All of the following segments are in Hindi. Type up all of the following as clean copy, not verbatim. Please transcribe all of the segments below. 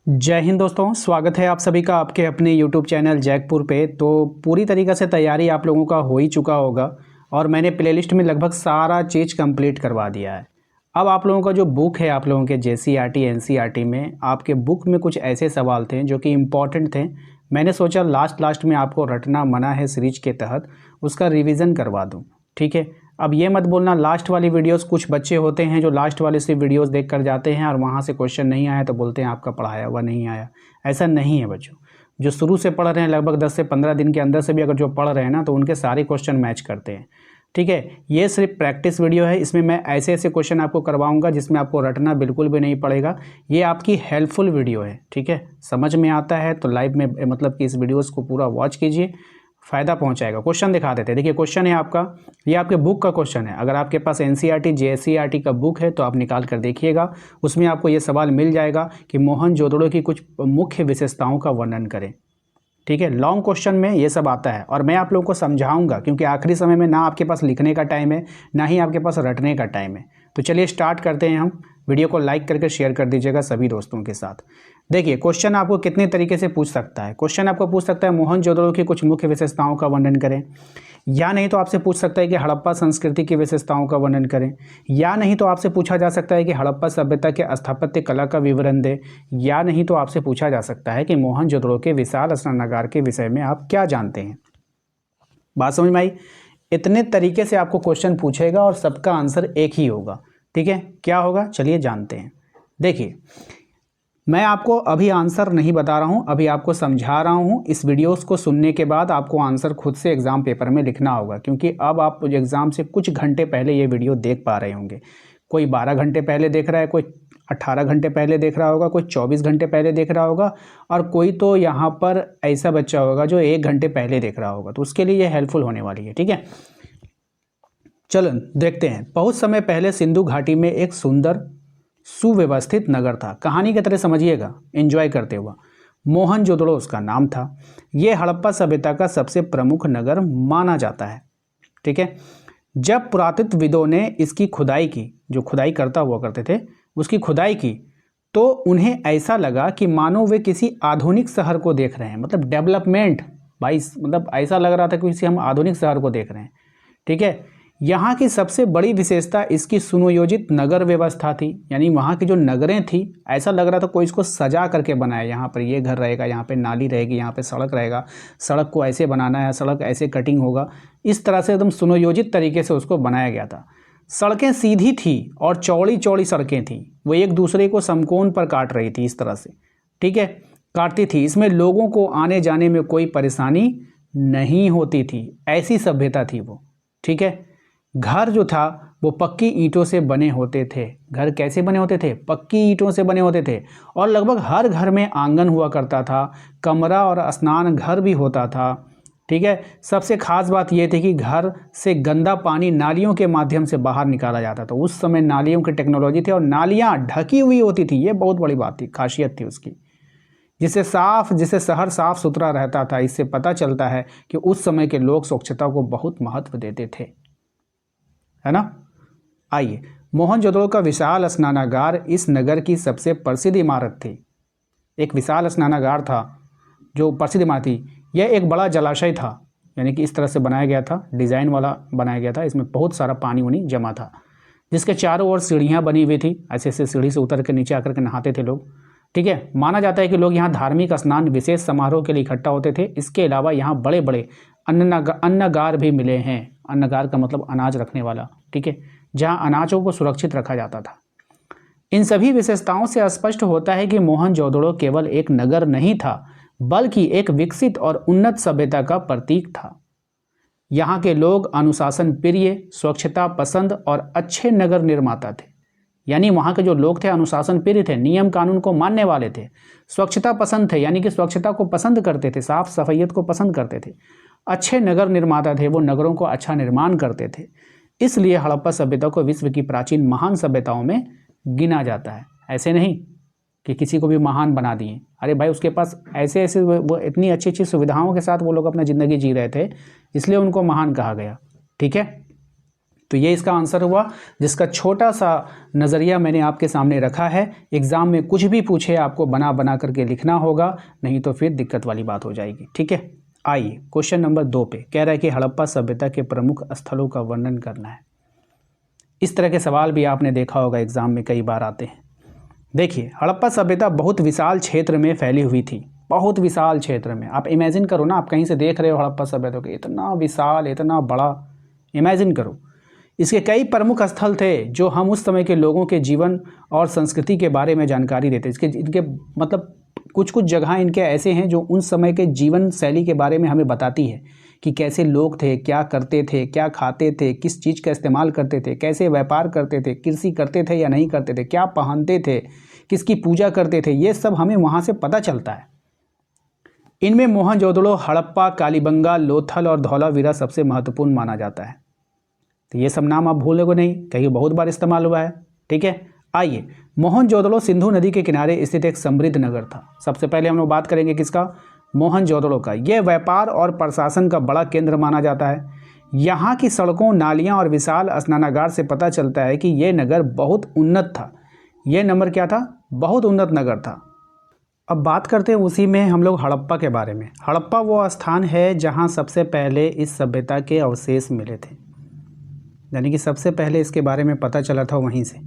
जय हिंद दोस्तों, स्वागत है आप सभी का आपके अपने YouTube चैनल जैकपुर पे। तो पूरी तरीक़े से तैयारी आप लोगों का हो ही चुका होगा और मैंने प्लेलिस्ट में लगभग सारा चीज़ कंप्लीट करवा दिया है। अब आप लोगों का जो बुक है, आप लोगों के JCERT NCERT में आपके बुक में कुछ ऐसे सवाल थे जो कि इम्पॉर्टेंट थे। मैंने सोचा लास्ट में आपको रटना मना है सीरीज के तहत उसका रिवीजन करवा दूँ, ठीक है। अब ये मत बोलना लास्ट वाली वीडियोस, कुछ बच्चे होते हैं जो लास्ट वाले से वीडियोस देख कर जाते हैं और वहाँ से क्वेश्चन नहीं आया तो बोलते हैं आपका पढ़ाया हुआ नहीं आया। ऐसा नहीं है बच्चों, जो शुरू से पढ़ रहे हैं लगभग 10 से 15 दिन के अंदर से भी अगर जो पढ़ रहे हैं ना तो उनके सारे क्वेश्चन मैच करते हैं, ठीक है। ये सिर्फ प्रैक्टिस वीडियो है, इसमें मैं ऐसे ऐसे क्वेश्चन आपको करवाऊंगा जिसमें आपको रटना बिल्कुल भी नहीं पड़ेगा। ये आपकी हेल्पफुल वीडियो है, ठीक है। समझ में आता है तो लाइव में मतलब कि इस वीडियोज़ को पूरा वॉच कीजिए, फ़ायदा पहुंचाएगा। क्वेश्चन दिखा देते हैं। देखिए क्वेश्चन है आपका, ये आपके बुक का क्वेश्चन है। अगर आपके पास NCERT JCERT का बुक है तो आप निकाल कर देखिएगा, उसमें आपको ये सवाल मिल जाएगा कि मोहनजोदड़ो की कुछ मुख्य विशेषताओं का वर्णन करें, ठीक है। लॉन्ग क्वेश्चन में ये सब आता है और मैं आप लोगों को समझाऊंगा क्योंकि आखिरी समय में ना आपके पास लिखने का टाइम है ना ही आपके पास रटने का टाइम है। तो चलिए स्टार्ट करते हैं हम। वीडियो को लाइक करके शेयर कर दीजिएगा सभी दोस्तों के साथ। देखिए क्वेश्चन आपको कितने तरीके से पूछ सकता है। क्वेश्चन आपको पूछ सकता है मोहनजोदड़ो की कुछ मुख्य विशेषताओं का वर्णन करें, या नहीं तो आपसे पूछ सकता है कि हड़प्पा संस्कृति की विशेषताओं का वर्णन करें, या नहीं तो आपसे पूछा जा सकता है कि हड़प्पा सभ्यता के स्थापत्य कला का विवरण दें, या नहीं तो आपसे पूछा जा सकता है कि मोहनजोदड़ो के विशाल स्नानागार के विषय में आप क्या जानते हैं। बात समझ में आई? इतने तरीके से आपको क्वेश्चन पूछेगा और सबका आंसर एक ही होगा, ठीक है। क्या होगा चलिए जानते हैं। देखिए मैं आपको अभी आंसर नहीं बता रहा हूं, अभी आपको समझा रहा हूं। इस वीडियोस को सुनने के बाद आपको आंसर खुद से एग्ज़ाम पेपर में लिखना होगा, क्योंकि अब आप एग्ज़ाम से कुछ घंटे पहले ये वीडियो देख पा रहे होंगे। कोई 12 घंटे पहले देख रहा है, कोई 18 घंटे पहले देख रहा होगा, कोई 24 घंटे पहले देख रहा होगा और कोई तो यहाँ पर ऐसा बच्चा होगा जो 1 घंटे पहले देख रहा होगा। तो उसके लिए ये हेल्पफुल होने वाली है, ठीक है। चलो देखते हैं। बहुत समय पहले सिंधु घाटी में एक सुंदर सुव्यवस्थित नगर था। कहानी की तरह समझिएगा, एंजॉय करते हुआ। मोहनजोदड़ो उसका नाम था। यह हड़प्पा सभ्यता का सबसे प्रमुख नगर माना जाता है, ठीक है। जब पुरातत्वविदों ने इसकी खुदाई की, जो खुदाई करता हुआ करते थे उसकी खुदाई की, तो उन्हें ऐसा लगा कि मानो वे किसी आधुनिक शहर को देख रहे हैं। मतलब डेवलपमेंट भाई, मतलब ऐसा लग रहा था कि किसी हम आधुनिक शहर को देख रहे हैं, ठीक है। यहाँ की सबसे बड़ी विशेषता इसकी सुनियोजित नगर व्यवस्था थी। यानी वहाँ की जो नगरें थी, ऐसा लग रहा था कोई इसको सजा करके बनाया। यहाँ पर ये घर रहेगा, यहाँ पे नाली रहेगी, यहाँ पे सड़क रहेगा, सड़क को ऐसे बनाना है, सड़क ऐसे कटिंग होगा, इस तरह से एकदम सुनियोजित तरीके से उसको बनाया गया था। सड़कें सीधी थी और चौड़ी चौड़ी सड़कें थीं, वो एक दूसरे को समकोण पर काट रही थी, इस तरह से, ठीक है, काटती थी। इसमें लोगों को आने जाने में कोई परेशानी नहीं होती थी। ऐसी सभ्यता थी वो, ठीक है। घर जो था वो पक्की ईंटों से बने होते थे। घर कैसे बने होते थे? पक्की ईंटों से बने होते थे। और लगभग हर घर में आंगन हुआ करता था, कमरा और स्नान घर भी होता था, ठीक है। सबसे खास बात यह थी कि घर से गंदा पानी नालियों के माध्यम से बाहर निकाला जाता था। उस समय नालियों की टेक्नोलॉजी थी और नालियाँ ढकी हुई होती थी। ये बहुत बड़ी बात थी, खासियत थी उसकी, जिससे शहर साफ सुथरा रहता था। इससे पता चलता है कि उस समय के लोग स्वच्छता को बहुत महत्व देते थे, है ना। आइए, मोहनजोदड़ो का विशाल स्नानागार इस नगर की सबसे प्रसिद्ध इमारत थी। एक विशाल स्नानागार था जो प्रसिद्ध इमारत थी। यह एक बड़ा जलाशय था, यानी कि इस तरह से बनाया गया था, डिज़ाइन वाला बनाया गया था। इसमें बहुत सारा पानी वानी जमा था, जिसके चारों ओर सीढ़ियाँ बनी हुई थी। ऐसे ऐसे सीढ़ी से उतर के नीचे आकर के नहाते थे लोग, ठीक है। माना जाता है कि लोग यहाँ धार्मिक स्नान, विशेष समारोह के लिए इकट्ठा होते थे। इसके अलावा यहाँ बड़े बड़े अन्नगार भी मिले हैं। अन्नगार का मतलब अनाज रखने वाला, ठीक है, जहाँ अनाजों को सुरक्षित रखा जाता था। इन सभी विशेषताओं से स्पष्ट होता है कि मोहनजोदड़ो केवल एक नगर नहीं था, बल्कि एक विकसित और उन्नत सभ्यता का प्रतीक था। यहाँ के लोग अनुशासन प्रिय, स्वच्छता पसंद और अच्छे नगर निर्माता थे। यानी वहाँ के जो लोग थे अनुशासन प्रिय थे, नियम कानून को मानने वाले थे, स्वच्छता पसंद थे, यानी कि स्वच्छता को पसंद करते थे, साफ सफाइयत को पसंद करते थे, अच्छे नगर निर्माता थे, वो नगरों को अच्छा निर्माण करते थे। इसलिए हड़प्पा सभ्यता को विश्व की प्राचीन महान सभ्यताओं में गिना जाता है। ऐसे नहीं कि किसी को भी महान बना दिए, अरे भाई उसके पास ऐसे ऐसे वो इतनी अच्छी अच्छी सुविधाओं के साथ वो लोग अपना ज़िंदगी जी रहे थे, इसलिए उनको महान कहा गया, ठीक है। तो ये इसका आंसर हुआ, जिसका छोटा सा नज़रिया मैंने आपके सामने रखा है। एग्ज़ाम में कुछ भी पूछे आपको बना बना करके लिखना होगा, नहीं तो फिर दिक्कत वाली बात हो जाएगी। ठीक है, आइए क्वेश्चन नंबर 2 पे कह रहा है कि हड़प्पा सभ्यता के प्रमुख स्थलों का वर्णन करना है। इस तरह के सवाल भी आपने देखा होगा एग्ज़ाम में कई बार आते हैं। देखिए, हड़प्पा सभ्यता बहुत विशाल क्षेत्र में फैली हुई थी, बहुत विशाल क्षेत्र में। आप इमेजिन करो ना, आप कहीं से देख रहे हो हड़प्पा सभ्यता को, इतना विशाल, इतना बड़ा, इमेजिन करो। इसके कई प्रमुख स्थल थे जो हम उस समय के लोगों के जीवन और संस्कृति के बारे में जानकारी देते। इनके मतलब कुछ कुछ जगह इनके ऐसे हैं जो उन समय के जीवन शैली के बारे में हमें बताती है कि कैसे लोग थे, क्या करते थे, क्या खाते थे, किस चीज़ का इस्तेमाल करते थे, कैसे व्यापार करते थे, कृषि करते थे या नहीं करते थे, क्या पहनते थे, किसकी पूजा करते थे, ये सब हमें वहाँ से पता चलता है। इनमें मोहनजोदड़ो, हड़प्पा, कालीबंगा, लोथल और धौलावीरा सबसे महत्वपूर्ण माना जाता है। तो ये सब नाम आप भूलोगे नहीं, कहीं बहुत बार इस्तेमाल हुआ है। ठीक है, आइए, मोहनजोदड़ो सिंधु नदी के किनारे स्थित एक समृद्ध नगर था। सबसे पहले हम लोग बात करेंगे किसका, मोहनजोदड़ो का। यह व्यापार और प्रशासन का बड़ा केंद्र माना जाता है। यहाँ की सड़कों, नालियाँ और विशाल स्नानागार से पता चलता है कि यह नगर बहुत उन्नत था। यह नंबर क्या था, बहुत उन्नत नगर था। अब बात करते हैं उसी में हम लोग हड़प्पा के बारे में। हड़प्पा वो स्थान है जहाँ सबसे पहले इस सभ्यता के अवशेष मिले थे, यानी कि सबसे पहले इसके बारे में पता चला था वहीं से।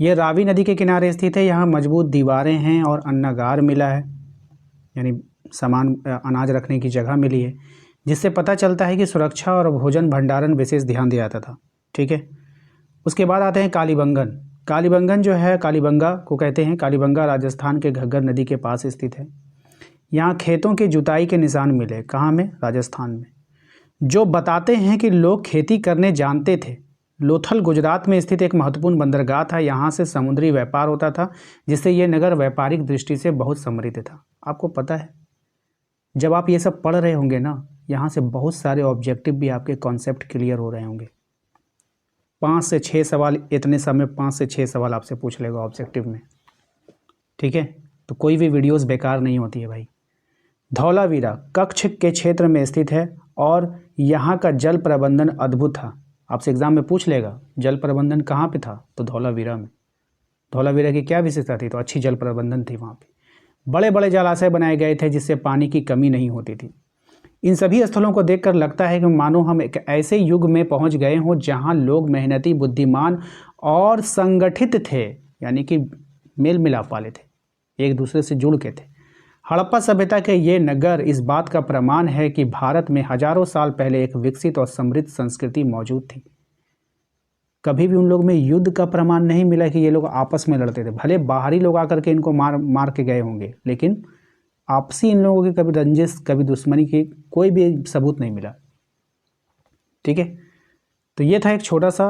ये रावी नदी के किनारे स्थित है। यहाँ मजबूत दीवारें हैं और अन्नागार मिला है, यानी सामान अनाज रखने की जगह मिली है, जिससे पता चलता है कि सुरक्षा और भोजन भंडारण विशेष ध्यान दिया जाता था। ठीक है, उसके बाद आते हैं कालीबंगन। कालीबंगन जो है, कालीबंगा को कहते हैं। कालीबंगा राजस्थान के घग्गर नदी के पास स्थित है। यहाँ खेतों की जुताई के निशान मिले। कहाँ में, राजस्थान में, जो बताते हैं कि लोग खेती करने जानते थे। लोथल गुजरात में स्थित एक महत्वपूर्ण बंदरगाह था। यहाँ से समुद्री व्यापार होता था, जिससे ये नगर व्यापारिक दृष्टि से बहुत समृद्ध था। आपको पता है, जब आप ये सब पढ़ रहे होंगे ना, यहाँ से बहुत सारे ऑब्जेक्टिव भी आपके कॉन्सेप्ट क्लियर हो रहे होंगे। 5 से 6 सवाल इतने समय 5 से 6 सवाल आपसे पूछ लेगा ऑब्जेक्टिव में। ठीक है, तो कोई भी वीडियोस बेकार नहीं होती है भाई। धौलावीरा कच्छ के क्षेत्र में स्थित है और यहाँ का जल प्रबंधन अद्भुत था। आपसे एग्जाम में पूछ लेगा जल प्रबंधन कहाँ पे था, तो धौलावीरा में। धौलावीरा की क्या विशेषता थी, तो अच्छी जल प्रबंधन थी। वहाँ पे बड़े बड़े जलाशय बनाए गए थे, जिससे पानी की कमी नहीं होती थी। इन सभी स्थलों को देखकर लगता है कि मानो हम एक ऐसे युग में पहुँच गए हों जहाँ लोग मेहनती, बुद्धिमान और संगठित थे, यानी कि मेल मिलाप वाले थे, एक दूसरे से जुड़ के थे। हड़प्पा सभ्यता के ये नगर इस बात का प्रमाण है कि भारत में हजारों साल पहले एक विकसित और समृद्ध संस्कृति मौजूद थी। कभी भी उन लोग में युद्ध का प्रमाण नहीं मिला कि ये लोग आपस में लड़ते थे। भले बाहरी लोग आकर के इनको मार के गए होंगे, लेकिन आपसी इन लोगों की कभी रंजिश, कभी दुश्मनी की कोई भी सबूत नहीं मिला। ठीक है, तो ये था एक छोटा सा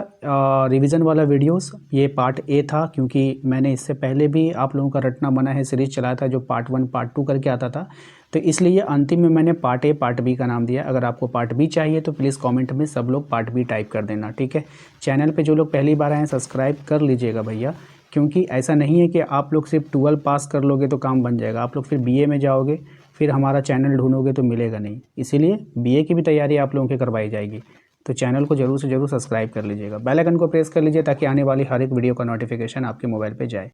रिवीजन वाला वीडियोस। ये पार्ट ए था, क्योंकि मैंने इससे पहले भी आप लोगों का रटना बना है सीरीज़ चलाया था, जो पार्ट 1 पार्ट 2 करके आता था। तो इसलिए अंतिम में मैंने पार्ट ए पार्ट बी का नाम दिया। अगर आपको पार्ट बी चाहिए तो प्लीज़ कमेंट में सब लोग पार्ट बी टाइप कर देना। ठीक है, चैनल पे जो लोग पहली बार आए हैं सब्सक्राइब कर लीजिएगा भैया, क्योंकि ऐसा नहीं है कि आप लोग सिर्फ 12 पास कर लोगे तो काम बन जाएगा। आप लोग फिर बीए में जाओगे, फिर हमारा चैनल ढूंढोगे तो मिलेगा नहीं। इसीलिए बीए की भी तैयारी आप लोगों की करवाई जाएगी। तो चैनल को जरूर से जरूर सब्सक्राइब कर लीजिएगा, बेल आइकन को प्रेस कर लीजिए, ताकि आने वाली हर एक वीडियो का नोटिफिकेशन आपके मोबाइल पे जाए।